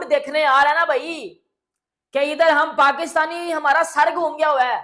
देखने आ रहा है ना भाई कि इधर हम पाकिस्तानी, हमारा सर घूम गया हुआ है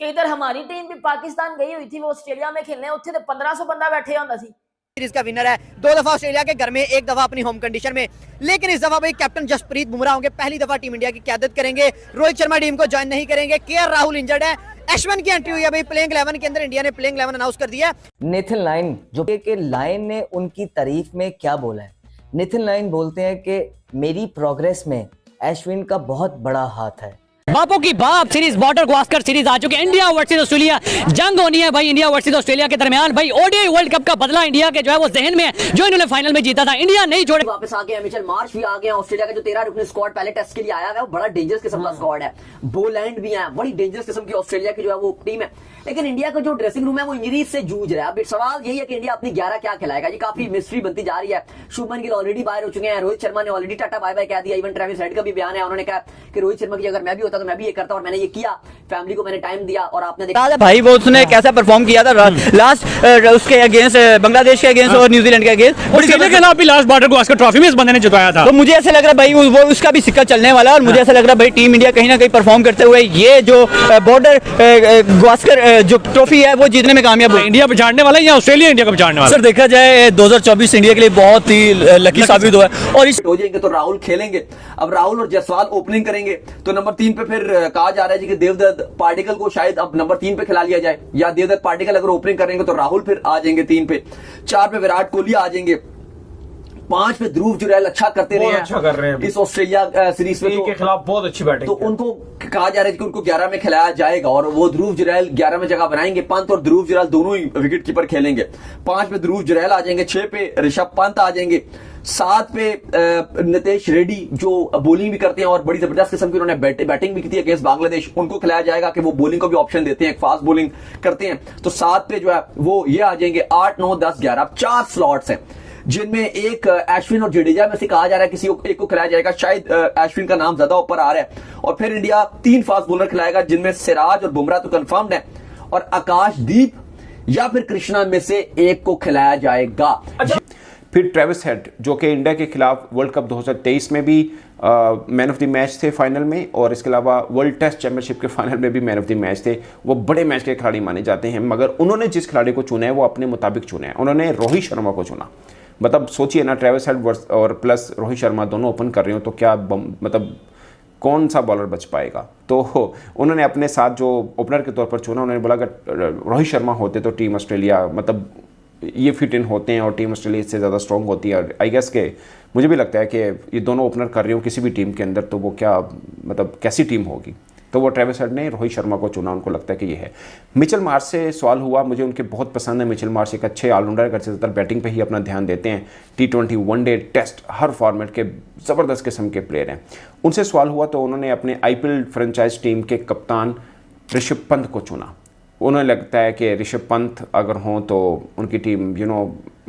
कि इधर हमारी टीम भी पाकिस्तान गई हुई थी, वो ऑस्ट्रेलिया में खेलने, उत्थे तो 1500 बंदा बैठे होता सी। सीरीज का विनर है, 2 दफा ऑस्ट्रेलिया के घर में, 1 दफा अपनी होम कंडीशन में। लेकिन इस दफा भाई कैप्टन जसप्रीत बुमराह होंगे, पहली दफा टीम इंडिया की क़यादत करेंगे। रोहित शर्मा टीम को ज्वाइन नहीं करेंगे। केएल राहुल इंजर्ड है। अश्विन की एंट्री हुई है भाई प्लेइंग 11 के अंदर। इंडिया ने प्लेइंग 11 अनाउंस कर दिया। नेथन लायन जो कि लायन ने उनकी तारीफ में क्या बोला है। नेथन लायन बोलते हैं कि मेरी प्रोग्रेस में अश्विन का बहुत बड़ा हाथ है। बापों की बाप सीरीज, बॉर्डर गावस्कर सीरीज आ चुके हैं। इंडिया वर्सेस ऑस्ट्रेलिया जंग होनी है भाई, इंडिया वर्सेस ऑस्ट्रेलिया के दरमियान। भाई ओडीआई वर्ल्ड कप का बदला इंडिया के जो है वो जहन में है, जो इन्होंने फाइनल में जीता था। इंडिया नहीं छोड़े, वापस आ गए मिचेल मार्श भी आ गए। ऑस्ट्रेलिया का जो 13 रुकनी स्क्वाड पहले टेस्ट के लिए आया है वो बड़ा डेंजरस किस्म का स्क्वाड है। बोलैंड भी है, बड़ी डेंजरस किस्म की ऑस्ट्रेलिया की जो है वो टीम है। लेकिन इंडिया का जो ड्रेसिंग रूम है वो इंजरीज से जूझ रहा है। अब सवाल यही है कि इंडिया अपनी 11 क्या खिलाएगा। ये काफी मिस्ट्री बनती जा रही है। शुभमन गिल ऑलरेडी बाहर हो चुके हैं, रोहित शर्मा ने ऑलरेडी टाटा बाय बाय कह दिया। इवन ट्रेविस हेड का भी बयान है, उन्होंने कहा कि रोहित शर्मा की अगर मैं भी होता तो मैं भी ये करता, और मैंने ये किया, फैमिली को मैंने टाइम दिया। और आपने देखा भाई वो उसने कैसा परफॉर्म किया था लास्ट उसके अगेंस्ट, बांग्लादेश के अगेंस्ट और न्यूजीलैंड के अगेंस्ट। ऑस्ट्रेलिया के खिलाफ भी लास्ट बॉर्डर गावस्कर ट्रॉफी में इस बंदे ने जिताया था। तो मुझे ऐसा लग रहा है भाई वो उसका भी सिक्का चलने वाला है। और मुझे ऐसा लग रहा है भाई टीम इंडिया कहीं ना कहीं परफॉर्म करते हुए ये जो बॉर्डर गावस्कर जो ट्रॉफी है वो जीतने में कामयाब हो। इंडिया बिछाड़ने वाला है या ऑस्ट्रेलिया इंडिया को बिछाड़ने वाला? सर देखा जाए 2024 इंडिया के लिए बहुत ही लकी साबित हुआ है। और इस हो जाएंगे तो राहुल खेलेंगे। अब राहुल और जायसवाल ओपनिंग करेंगे तो नंबर 3 पे फिर कहा जा रहा है जी कि देवदत्त पार्टिकल को शायद अब नंबर 3 पे खिला लिया जाए, या देवदत्त पार्टिकल अगर ओपनिंग करेंगे तो राहुल फिर आ जाएंगे 3 पे। 4 पे विराट कोहली आ जाएंगे। 5 पे ध्रुव जुरैल अच्छा करते रहे हैं इस ऑस्ट्रेलिया सीरीज में के खिलाफ बहुत अच्छी बैटिंग। तो उनको कहा जा रहा है कि उनको 11 में खिलाया जाएगा और वो ध्रुव जुरैल 11 में जगह बनाएंगे। पंत और ध्रुव जुरैल दोनों ही विकेट कीपर खेलेंगे। 5 पे ध्रुव जुरैल आ जाएंगे। 6 पे ऋषभ पंत आ जाएंगे। 7 पे नितेश रेड्डी जो बॉलिंग भी करते हैं और बड़ी जबरदस्त किस्म की उन्होंने बैटिंग भी की थी अगेंस्ट बांग्लादेश, उनको खिलाया जाएगा कि वो बॉलिंग को भी ऑप्शन देते हैं, फास्ट बॉलिंग करते हैं। तो 7 पे जो है वो ये आ जाएंगे। 8, 9, 10, 11 4 स्लॉट्स हैं जिनमें एक अश्विन और जडेजा में से कहा जा रहा है किसी एक को खिलाया जाएगा। शायद अश्विन का नाम ज्यादा ऊपर आ रहा है। और फिर इंडिया 3 फास्ट बॉलर खिलाएगा जिनमें सिराज और बुमराह तो कंफर्म्ड है, और आकाशदीप या फिर कृष्णा में से एक को खिलाया जाएगा। फिर ट्रेविस हेड जो कि इंडिया के खिलाफ वर्ल्ड कप 2023 में भी मैन ऑफ द मैच थे फाइनल में, और इसके अलावा वर्ल्ड टेस्ट चैंपियनशिप के फाइनल में भी मैन ऑफ द मैच थे। वो बड़े मैच के खिलाड़ी माने जाते हैं, मगर उन्होंने जिस खिलाड़ी को चुना है वो अपने मुताबिक चुना है। उन्होंने रोहित शर्मा को चुना। मतलब सोचिए ना, ट्रेविस हेड और प्लस रोहित शर्मा दोनों ओपन कर रहे हो तो क्या मतलब कौन सा बॉलर बच पाएगा। तो उन्होंने अपने साथ जो ओपनर के तौर पर चुना, उन्होंने बोला अगर रोहित शर्मा होते तो टीम ऑस्ट्रेलिया मतलब ये फिट इन होते हैं और टीम ऑस्ट्रेलिया इससे ज़्यादा स्ट्रॉन्ग होती है। आई गेस के मुझे भी लगता है कि ये दोनों ओपनर कर रहे हो किसी भी टीम के अंदर तो वो क्या मतलब कैसी टीम होगी। तो वो ट्रेविस हेड ने रोहित शर्मा को चुना, उनको लगता है कि ये है। मिचेल मार्श से सवाल हुआ, मुझे उनके बहुत पसंद है। मिचेल मार्श एक अच्छे ऑलराउंडर का ज़्यादातर बैटिंग पे ही अपना ध्यान देते हैं। T20 वनडे टेस्ट हर फॉर्मेट के ज़बरदस्त किस्म के प्लेयर हैं। उनसे सवाल हुआ तो उन्होंने अपने IPL फ्रेंचाइज टीम के कप्तान ऋषभ पंत को चुना। उन्हें लगता है कि ऋषभ पंत अगर हों तो उनकी टीम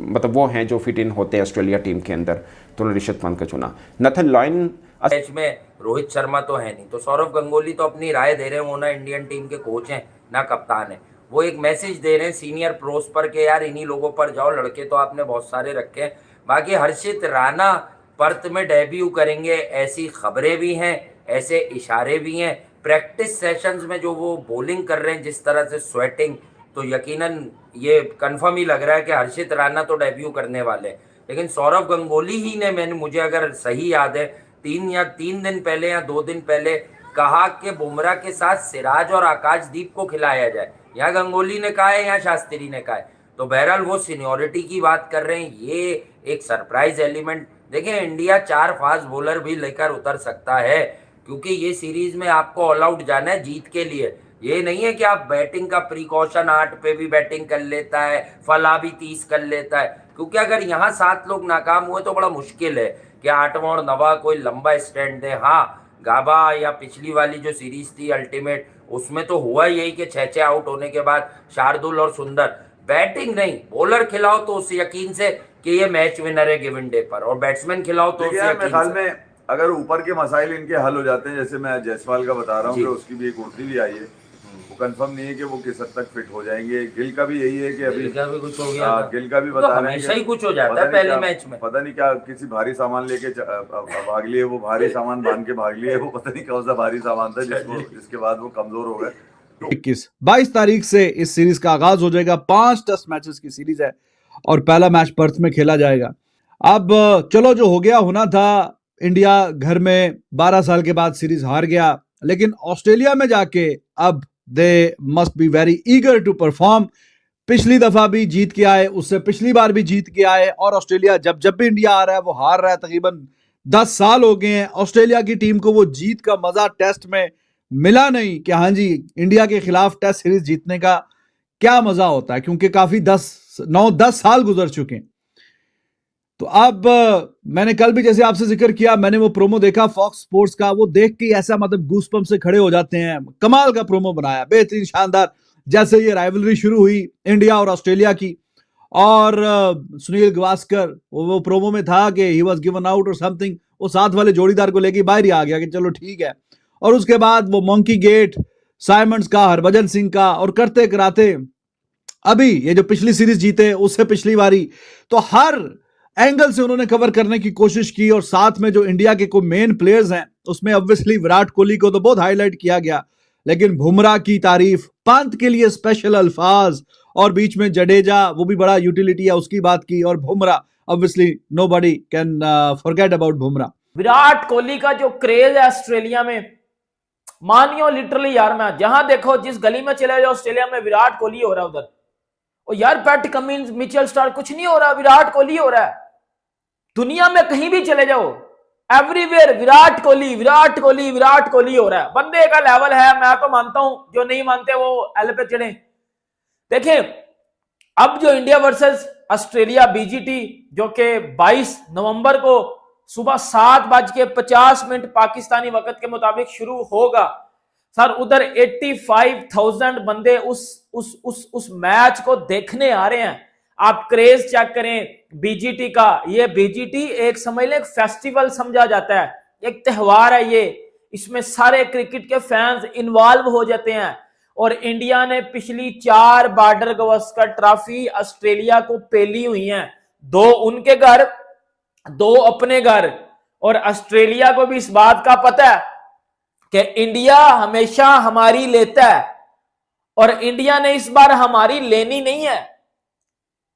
मतलब वो हैं जो फिट इन होते हैं ऑस्ट्रेलिया टीम के अंदर, तो उन्होंने ऋषभ पंत को चुना। नेथन लायन मैच में रोहित शर्मा तो है नहीं, तो सौरव गंगोली तो अपनी राय दे रहे हैं। वो ना इंडियन टीम के कोच हैं ना कप्तान है। वो एक मैसेज दे रहे हैं सीनियर प्रोस पर कि यार इन्हीं लोगों पर जाओ, लड़के तो आपने बहुत सारे रखे हैं। बाकी हर्षित राणा पर्थ में डेब्यू करेंगे ऐसी खबरें भी हैं, ऐसे इशारे भी हैं। प्रैक्टिस सेशंस में जो वो बॉलिंग कर रहे हैं जिस तरह से स्वेटिंग, तो यकीनन ये कंफर्म ही लग रहा है कि हर्षित राणा तो डेब्यू करने वाले हैं। लेकिन सौरव गंगोली ही ने, मुझे अगर सही याद है, 3 दिन पहले या 2 दिन पहले कहा कि बुमराह के साथ सिराज और आकाशदीप को खिलाया जाए। या गंगोली ने कहा है या शास्त्री ने कहा है। तो बहरहाल वो सीनियोरिटी की बात कर रहे हैं। ये एक सरप्राइज एलिमेंट। देखिए इंडिया 4 फास्ट बॉलर भी लेकर उतर सकता है, क्योंकि ये सीरीज में आपको ऑल आउट जाना है जीत के लिए। ये नहीं है कि आप बैटिंग का प्रिकॉशन 8 पे भी बैटिंग कर लेता है, फला भी 30 कर लेता है। क्योंकि अगर यहाँ 7 लोग नाकाम हुए तो बड़ा मुश्किल है कि 8वां और 9वां कोई लंबा स्टैंड दे। हाँ, गाबा या पिछली वाली जो सीरीज थी अल्टीमेट, उसमें तो हुआ यही कि 6-6 आउट होने के बाद शार्दुल और सुंदर बैटिंग नहीं, बॉलर खिलाओ तो उस यकीन से कि ये मैच विनर है गिवन डे पर, और बैट्समैन खिलाओ तो उस यकीन से। अगर ऊपर के मसाइल इनके हल हो जाते हैं, जैसे मैं जायसवाल का बता रहा हूँ कि उसकी भी एक उड़ती भी आई है, कंफर्म नहीं है कि वो किस हद तक फिट हो जाएंगे। गिल का भी यही है कि अभी गिल का भी कुछ हो गया था। गिल का भी तो बता रहे हैं हमेशा कि ही कुछ हो जाता पता है नहीं पहले क्या- मैच में। पता नहीं क्या किसी भारी सामान लेके भाग लिए, वो भारी सामान बांध के भाग लिए, वो पता नहीं कौन सा भारी सामान था जिसके बाद वो कमजोर हो गए। 22 तारीख से इस सीरीज का आगाज हो जाएगा। 5 टेस्ट मैचेस की सीरीज है और पहला मैच पर्थ में खेला जाएगा। अब चलो, जो हो गया होना था, इंडिया घर में 12 साल के बाद सीरीज हार गया, लेकिन ऑस्ट्रेलिया में जाके अब they must be very eager to perform. पिछली दफा भी जीत के आए, उससे पिछली बार भी जीत के आए, और ऑस्ट्रेलिया जब भी इंडिया आ रहा है वो हार रहा है। तकरीबन 10 साल हो गए हैं ऑस्ट्रेलिया की टीम को वो जीत का मजा टेस्ट में मिला नहीं कि हाँ जी, इंडिया के खिलाफ टेस्ट सीरीज जीतने का क्या मजा होता है, क्योंकि काफी 9-10 साल गुजर चुके हैं। तो अब मैंने कल भी जैसे आपसे जिक्र किया, मैंने वो प्रोमो देखा फॉक्स स्पोर्ट्स का, वो देख के ऐसा मतलब गूसपम्प से खड़े हो जाते हैं। कमाल का प्रोमो बनाया, बेहतरीन, शानदार। जैसे ये राइवलरी शुरू हुई इंडिया और ऑस्ट्रेलिया की, और सुनील गावस्कर वो प्रोमो में था कि ही वाज गिवन आउट और समथिंग, वो साथ वाले जोड़ीदार को लेके बाहर ही आ गया कि चलो ठीक है। और उसके बाद वो मंकी गेट, साइमंड्स का, हरभजन सिंह का, और करते कराते अभी ये जो पिछली सीरीज जीते उससे पिछली बारी, तो हर एंगल से उन्होंने कवर करने की कोशिश की। और साथ में जो इंडिया के कोई मेन प्लेयर्स हैं, उसमें ऑब्वियसली विराट कोहली को तो बहुत हाईलाइट किया गया, लेकिन बुमराह की तारीफ, पंत के लिए स्पेशल अल्फाज, और बीच में जडेजा, वो भी बड़ा यूटिलिटी है, उसकी बात की, और Bumrah obviously nobody can forget about Bumrah. Virat Kohli का जो क्रेज है ऑस्ट्रेलिया में, मानियो लिटरली यार, मैं जहां देखो, जिस गली में चले जाओ ऑस्ट्रेलिया में, विराट कोहली हो रहा है उधर। और यार पैट कमिंस, मिचेल स्टार्क, कुछ नहीं हो रहा, विराट कोहली हो रहा है। दुनिया में कहीं भी चले जाओ, एवरीवेयर विराट कोहली, विराट कोहली, विराट कोहली हो रहा है। बंदे का लेवल है, मैं तो मानता हूं, जो नहीं मानते वो एल पे चढ़े। देखिए, अब जो इंडिया वर्सेस ऑस्ट्रेलिया बीजीटी, जो कि 22 नवंबर को सुबह 7:50 पाकिस्तानी वक्त के मुताबिक शुरू होगा। सर, उधर 85,000 बंदे उस मैच को देखने आ रहे हैं। आप क्रेज चेक करें बीजीटी का। ये बीजीटी एक समझ लें फेस्टिवल समझा जाता है, एक त्योहार है ये। इसमें सारे क्रिकेट के फैंस इन्वॉल्व हो जाते हैं। और इंडिया ने पिछली 4 बॉर्डर गावस्कर ट्रॉफी ऑस्ट्रेलिया को पेली हुई हैं, 2 उनके घर, 2 अपने घर। और ऑस्ट्रेलिया को भी इस बात का पता है कि इंडिया हमेशा हमारी लेता है, और इंडिया ने इस बार हमारी लेनी नहीं है।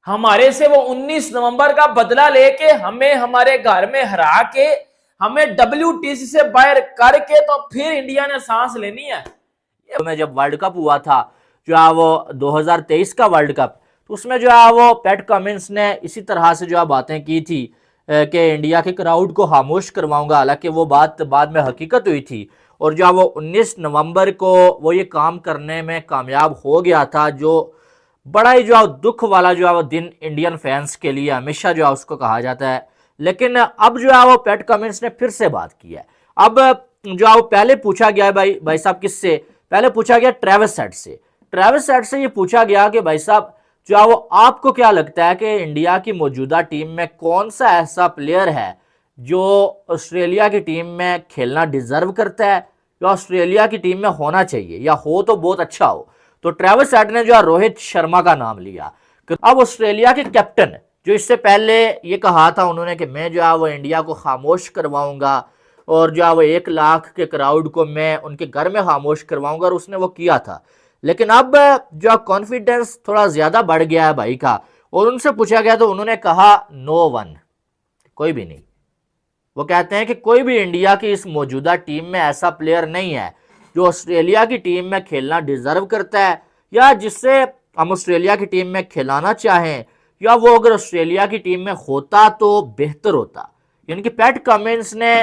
हमारे से वो 19 नवंबर का बदला लेके हमें हमारे घर में हरा के, हमें WTC से बाहर करके, तो फिर इंडिया ने सांस लेनी है। में जब वर्ल्ड कप हुआ था, जो है वो 2023 का वर्ल्ड कप, तो उसमें जो है वो पैट कमिंस ने इसी तरह से जो है बातें की थी कि इंडिया के क्राउड को खामोश करवाऊंगा। हालांकि वो बात बाद में हकीकत हुई थी, और जो है वो 19 नवंबर को वो ये काम करने में कामयाब हो गया था, जो बड़ा ही जो है दुख वाला जो है वो दिन इंडियन फैंस के लिए हमेशा जो है उसको कहा जाता है। लेकिन अब जो है वो पैट कमिंस ने फिर से बात की है। अब जो है वो पहले पूछा गया है भाई साहब, किससे पहले पूछा गया? ट्रेविस हेड से। ट्रेविस हेड से ये पूछा गया कि भाई साहब जो है वो आपको क्या लगता है कि इंडिया की मौजूदा टीम में कौन सा ऐसा प्लेयर है जो ऑस्ट्रेलिया की टीम में खेलना डिजर्व करता है, या ऑस्ट्रेलिया की टीम में होना चाहिए, या हो तो बहुत अच्छा हो। तो ट्रेविस हेड ने जो है रोहित शर्मा का नाम लिया। अब ऑस्ट्रेलिया के कैप्टन, जो इससे पहले ये कहा था उन्होंने कि मैं जो है वो इंडिया को खामोश करवाऊंगा, और जो है वो 1 लाख के क्राउड को मैं उनके घर में खामोश करवाऊंगा, और उसने वो किया था। लेकिन अब जो कॉन्फिडेंस थोड़ा ज्यादा बढ़ गया है भाई का, और उनसे पूछा गया तो उन्होंने कहा नो वन, कोई भी नहीं। वो कहते हैं कि कोई भी इंडिया की इस मौजूदा टीम में ऐसा प्लेयर नहीं है जो ऑस्ट्रेलिया की टीम में खेलना डिजर्व करता है, या जिससे हम ऑस्ट्रेलिया की टीम में खिलाना चाहें, या वो अगर ऑस्ट्रेलिया की टीम में होता तो बेहतर होता। यानी कि पैट कमिंस ने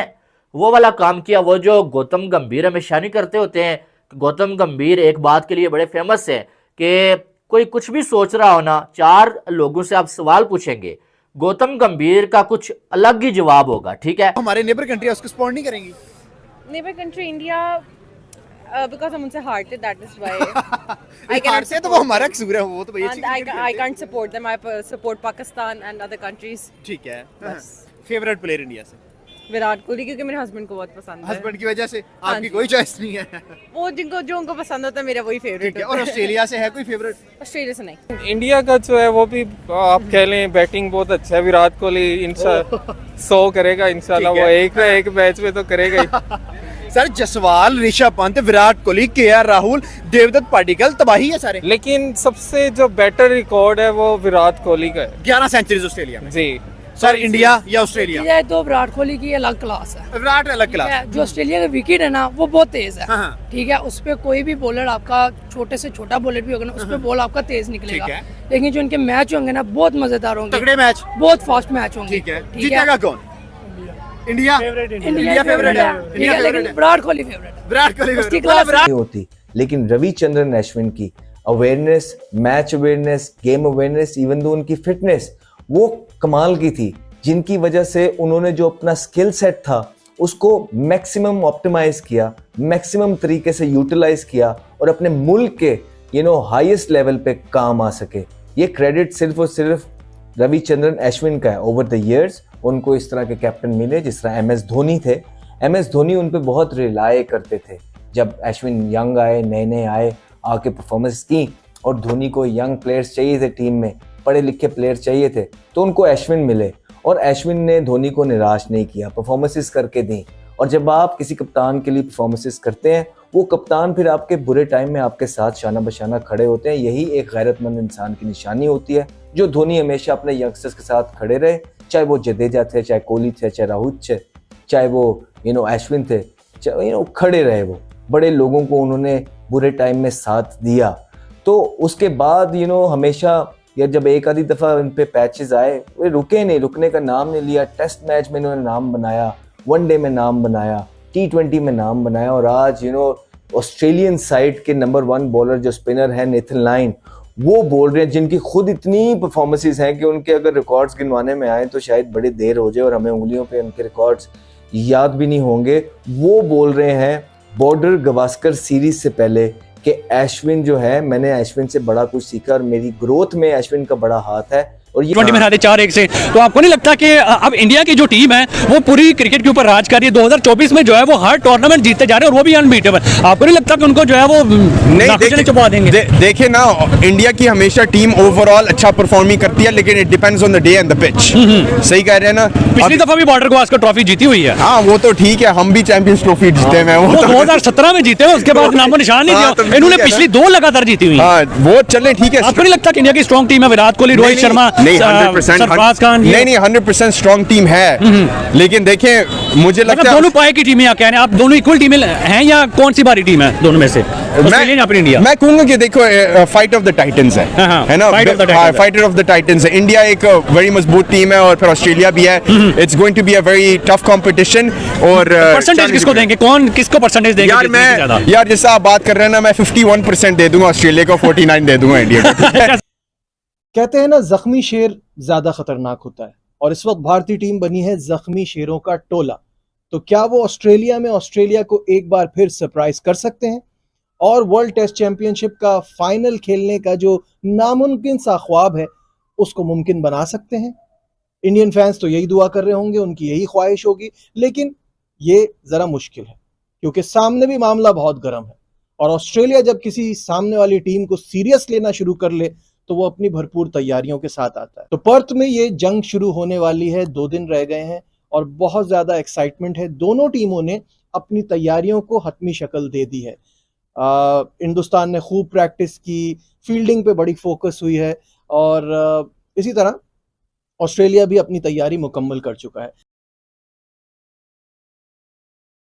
वो वाला काम किया, वो जो गौतम गंभीर हमेशा नहीं करते होते हैं। गौतम गंभीर एक बात के लिए बड़े फेमस है कि कोई कुछ भी सोच रहा हो ना, 4 लोगों से आप सवाल पूछेंगे, गौतम गंभीर का कुछ अलग ही जवाब होगा। ठीक है, हमारे नेबर कंट्री उसको सपोर्ट नहीं करेंगी। नेबर कंट्री इंडिया, बिकॉज़ हम उनसे हारते, that is why I can say, तो वो हमारा कसूर है, वो तो भैया I can't support them, I support Pakistan and other countries. ठीक है, फेवरेट प्लेयर इंडिया से? विराट कोहली, क्योंकि मेरे हस्बैंड को बहुत पसंद है। हस्बैंड की वजह से हाँ आपकी जी। कोई चॉइस नहीं है? वो जो उनको पसंद होता है मेरा वही फेवरेट है। और ऑस्ट्रेलिया से है कोई फेवरेट? ऑस्ट्रेलिया से नहीं। इंडिया का जो है वो भी आप कह लें बैटिंग बहुत अच्छा है। विराट कोहली इंशाल्लाह 100 करेगा इंशाल्लाह, वो एक मैच में तो करेगा ही। सर जसवाल, ऋषभ पंत, विराट कोहली, केएल राहुल, देवदत्त पाडिक्कल, तबाही है सारे। लेकिन सबसे जो बेटर रिकॉर्ड है वो विराट कोहली का है, 11 सेंचुरीज ऑस्ट्रेलिया में। जी सर इंडिया या ऑस्ट्रेलिया? ये तो विराट कोहली की अलग क्लास है। विराट अलग क्लास। जो ऑस्ट्रेलिया का विकेट है ना वो बहुत तेज है। हाँ। ठीक है, उस पे कोई भी बॉलर आपका छोटे से छोटा बॉलर भी होगा ना, उस पे बॉल आपका तेज निकलेगा। ठीक है। लेकिन जो इनके मैच होंगे ना बहुत मजेदार होंगे, तगड़े मैच, बहुत फास्ट मैच होंगे। ठीक है। जीतेगा कौन? इंडिया इंडिया फेवरेट है, ठीक है, लेकिन विराट कोहली फेवरेट है। विराट कोहली उसकी क्लास नहीं होती, लेकिन रविचंद्रन अश्विन की awareness, match awareness, game awareness, even though उनकी फिटनेस वो कमाल की थी, जिनकी वजह से उन्होंने जो अपना स्किल सेट था उसको मैक्सिमम ऑप्टिमाइज किया, मैक्सिमम तरीके से यूटिलाइज किया और अपने मुल्क के हाईएस्ट लेवल पे काम आ सके। ये क्रेडिट सिर्फ और सिर्फ रविचंद्रन अश्विन का है। ओवर द इयर्स उनको इस तरह के कैप्टन मिले, जिस तरह MS धोनी थे। MS धोनी उन पे बहुत रिलाय करते थे। जब अश्विन यंग आए, नए नए आए, आके परफॉर्मेंस की और धोनी को यंग प्लेयर्स चाहिए थे टीम में, पढ़े लिखे प्लेयर्स चाहिए थे, तो उनको अश्विन मिले और अश्विन ने धोनी को निराश नहीं किया, परफॉर्मेंसेस करके दी। और जब आप किसी कप्तान के लिए परफॉर्मेंसेस करते हैं, वो कप्तान फिर आपके बुरे टाइम में आपके साथ शाना बशाना खड़े होते हैं। यही एक गैरतमंद इंसान की निशानी होती है, जो धोनी हमेशा अपने यंगस्टर्स के साथ खड़े रहे, चाहे वो जडेजा थे, चाहे कोहली थे, चाहे राहुल थे, चाहे वो अश्विन थे, चाहे खड़े रहे। वो बड़े लोगों को उन्होंने बुरे टाइम में साथ दिया। तो उसके बाद हमेशा या जब एक आधी दफ़ा इन पे पैचेस आए, वे रुके नहीं, रुकने का नाम नहीं लिया। टेस्ट मैच में इन्होंने नाम बनाया, वनडे में नाम बनाया, T20 में नाम बनाया और आज ऑस्ट्रेलियन साइड के नंबर 1 बॉलर जो स्पिनर है नेथन लाइन, वो बोल रहे हैं, जिनकी खुद इतनी परफॉर्मेंसेस हैं कि उनके अगर रिकॉर्ड्स गिनवाने में आए तो शायद बड़ी देर हो जाए और हमें उंगलियों पे उनके रिकॉर्ड्स याद भी नहीं होंगे। वो बोल रहे हैं बॉर्डर गवास्कर सीरीज से पहले कि अश्विन जो है, मैंने अश्विन से बड़ा कुछ सीखा और मेरी ग्रोथ में अश्विन का बड़ा हाथ है। और ये 20 में हराते 4-1 से, तो आपको नहीं लगता कि अब इंडिया की जो टीम है वो पूरी क्रिकेट के ऊपर राज कर रही है? 2024 में जो है वो हर टूर्नामेंट जीतते जा रहे हैं और वो भी अनबीटेबल। आपको नहीं लगता कि उनको जो है वो नहीं छुपा देंगे? देखिए ना, इंडिया की हमेशा टीम ओवरऑल अच्छा परफॉर्म ही करती है, लेकिन it depends on the day and the pitch. सही कह रहे हैं ना। पिछली दफा भी बॉर्डर गवास्कर ट्रॉफी जीती हुई है। हाँ वो तो ठीक है, हम भी चैंपियंस ट्रॉफी जीते हैं। वो 2017 में जीते हैं, उसके बाद नामो निशान नहीं दिया। इन्होंने पिछली 2 लगातार जीती हुई है। वो चले ठीक है। आपको नहीं लगता कि इंडिया की स्ट्रॉन्ग टीम है? विराट कोहली, रोहित शर्मा, सरफराज खान, नहीं 100% स्ट्रॉन्ग टीम है, लेकिन देखें मुझे लगता है दोनों पाए की टीमें क्या हैं? आप दोनों इक्वल टीमें हैं या कौन सी भारी टीम है दोनों में से? इंडिया मैं कहूंगा कि देखो फाइट ऑफ द टाइटंस है ना, फाइटर ऑफ द टाइटंस है। इंडिया एक बड़ी मजबूत टीम है और फिर ऑस्ट्रेलिया भी है। It's going to be a very tough competition. और परसेंटेज किसको देंगे? कौन किसको परसेंटेज देंगे? यार जैसा आप बात कर रहे हैं ना, मैं 51% दे दूंगा ऑस्ट्रेलिया को, 49 दे दूंगा इंडिया को। कहते हैं ना, जख्मी शेर ज्यादा खतरनाक होता है, और इस वक्त भारतीय टीम बनी है जख्मी शेरों का टोला। तो क्या वो ऑस्ट्रेलिया में ऑस्ट्रेलिया को एक बार फिर सरप्राइज कर सकते हैं और वर्ल्ड टेस्ट चैंपियनशिप का फाइनल खेलने का जो नामुमकिन सा ख्वाब है उसको मुमकिन बना सकते हैं? इंडियन फैंस तो यही दुआ कर रहे होंगे, उनकी यही ख्वाहिश होगी, लेकिन ये जरा मुश्किल है क्योंकि सामने भी मामला बहुत गर्म है। और ऑस्ट्रेलिया जब किसी सामने वाली टीम को सीरियस लेना शुरू कर ले तो वो अपनी भरपूर तैयारियों के साथ आता है। तो पर्थ में ये जंग शुरू होने वाली है, 2 दिन रह गए हैं और बहुत ज्यादा एक्साइटमेंट है। दोनों टीमों ने अपनी तैयारियों को हतमी शक्ल दे दी है। हिंदुस्तान ने खूब प्रैक्टिस की, फील्डिंग पे बड़ी फोकस हुई है और इसी तरह ऑस्ट्रेलिया भी अपनी तैयारी मुकम्मल कर चुका है।